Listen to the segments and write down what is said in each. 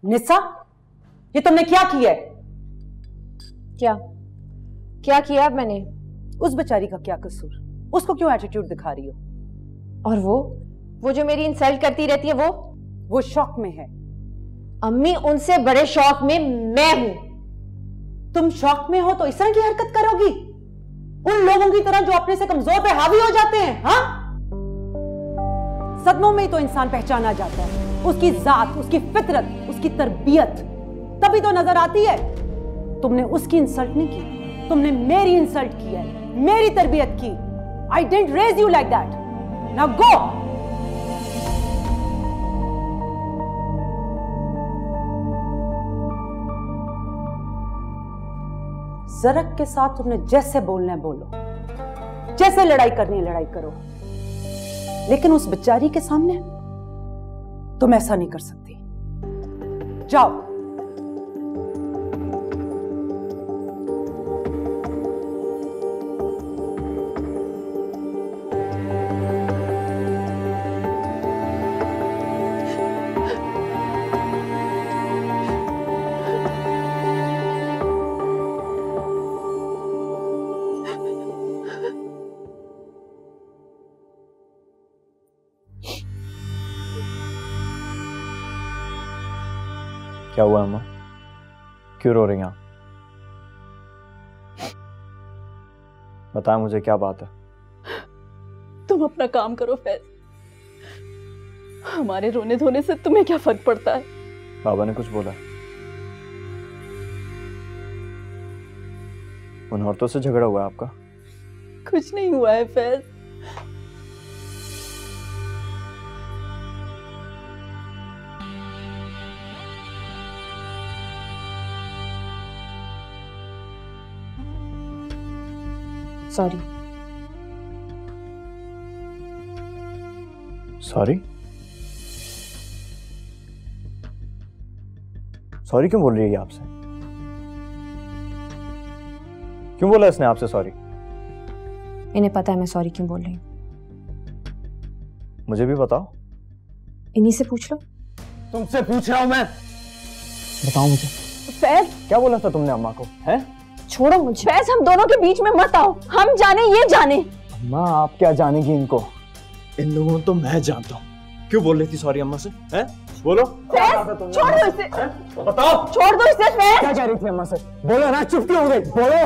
निसा, ये तुमने क्या किया है? क्या क्या किया अब मैंने? उस बेचारी का क्या कसूर? उसको क्यों एटीट्यूड दिखा रही हो? और वो जो मेरी इंसल्ट करती रहती है वो शौक में है। अम्मी, उनसे बड़े शौक में मैं हूं। तुम शौक में हो तो इस तरह की हरकत करोगी? उन लोगों की तरह जो अपने से कमजोर पे हावी हो जाते हैं। हाँ, सदमों में ही तो इंसान पहचाना जाता है, उसकी जात, उसकी फितरत, उसकी तरबियत तभी तो नजर आती है। तुमने उसकी इंसल्ट नहीं की, तुमने मेरी इंसल्ट की है, मेरी तरबियत की। I didn't raise you like that. Now go. Zarak के साथ तुमने जैसे बोलना है बोलो, जैसे लड़ाई करनी है लड़ाई करो, लेकिन उस बेचारी के सामने तुम ऐसा नहीं कर सकती। जाओ। क्या हुआ अम्मा? क्यों रो रही हैं आप? बताएं मुझे, क्या बात है? तुम अपना काम करो फैज, हमारे रोने धोने से तुम्हें क्या फर्क पड़ता है? बाबा ने कुछ बोला? उन औरतों से झगड़ा हुआ है आपका? कुछ नहीं हुआ है फैज। सॉरी। सॉरी? सॉरी क्यों बोल रही है ये आपसे? क्यों बोला इसने आपसे सॉरी? इन्हें पता है मैं सॉरी क्यों बोल रही हूँ। मुझे भी बताओ। इन्हीं से पूछ लो। तुमसे पूछ रहा हूं मैं। बताओ मुझे। फैज, क्या बोला था तुमने अम्मा को? है? छोड़ो मुझे। फैज, हम दोनों के बीच में मत आओ, हम जाने ये जाने। अम्मा, आप क्या जानेगी इनको? इन लोगों को तो मैं जानता हूँ। क्यों बोल रही थी सॉरी अम्मा से? हैं? बोलो। फैज, छोड़ दो इसे। बताओ। छोड़ दो इसे फैज। क्या कह रही थी अम्मा से? बोलो ना, चुप क्यों हो गई? बोलो,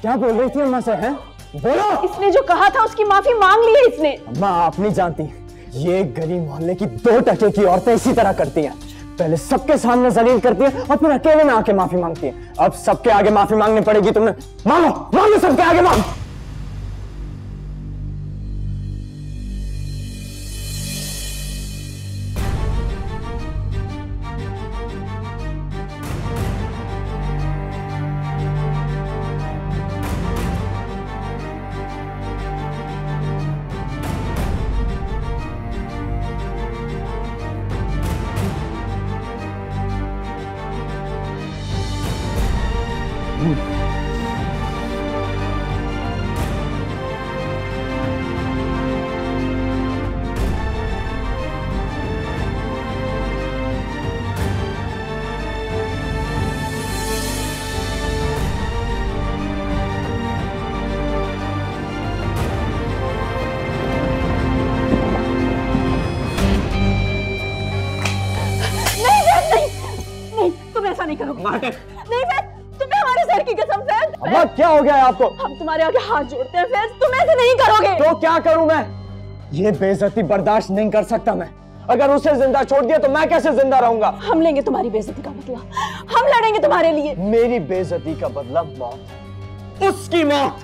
क्या बोल रही थी अम्मा से? हैं? बोलो। इसने जो कहा था उसकी माफी मांग ली है इसने। अम्मा, आप नहीं जानती, ये गली मोहल्ले की 2% की औरतें इसी तरह करती हैं। पहले सबके सामने जलील करती है और फिर अकेले में आके माफी मांगती है। अब सबके आगे माफी मांगनी पड़ेगी तुमने। मांगो, मांगो, सबके आगे मांगो। नहीं फैज, तुम्हें हमारे सर की कसम फैज। अम्मा, क्या हो गया है आपको? हम तुम्हारे आगे हाथ जोड़ते हैं फैज, तुम ऐसे नहीं करोगे। तो क्या करूं मैं? ये बेइज्जती बर्दाश्त नहीं कर सकता मैं। अगर उसे जिंदा छोड़ दिया तो मैं कैसे जिंदा रहूंगा? हम लेंगे तुम्हारी बेइज्जती का बदला, हम लड़ेंगे तुम्हारे लिए। मेरी बेइज्जती का बदला मौत है, उसकी मौत।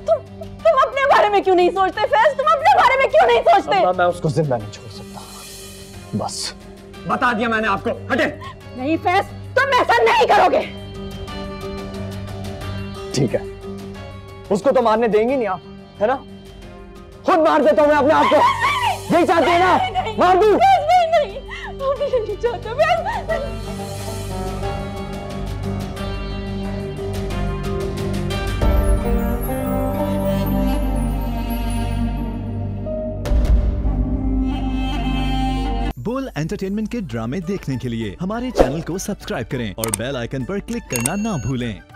तुम अपने बारे में क्यों नहीं सोचते फैज? तुम अपने बारे में क्यों नहीं सोचते? अम्मा, मैं उसको जिंदा नहीं छोड़ सकता। बस बता दिया मैंने आपको। हटे। नहीं फैज, तुम ऐसा नहीं करोगे। ठीक है, उसको तो मारने देंगी नहीं आप, है ना? खुद मार देता हूं मैं अपने आप को। यही चाहती है ना? मार दूं? नहीं, हम नहीं चाहते फैज। बोल एंटरटेनमेंट के ड्रामे देखने के लिए हमारे चैनल को सब्सक्राइब करें और बेल आइकन पर क्लिक करना ना भूलें।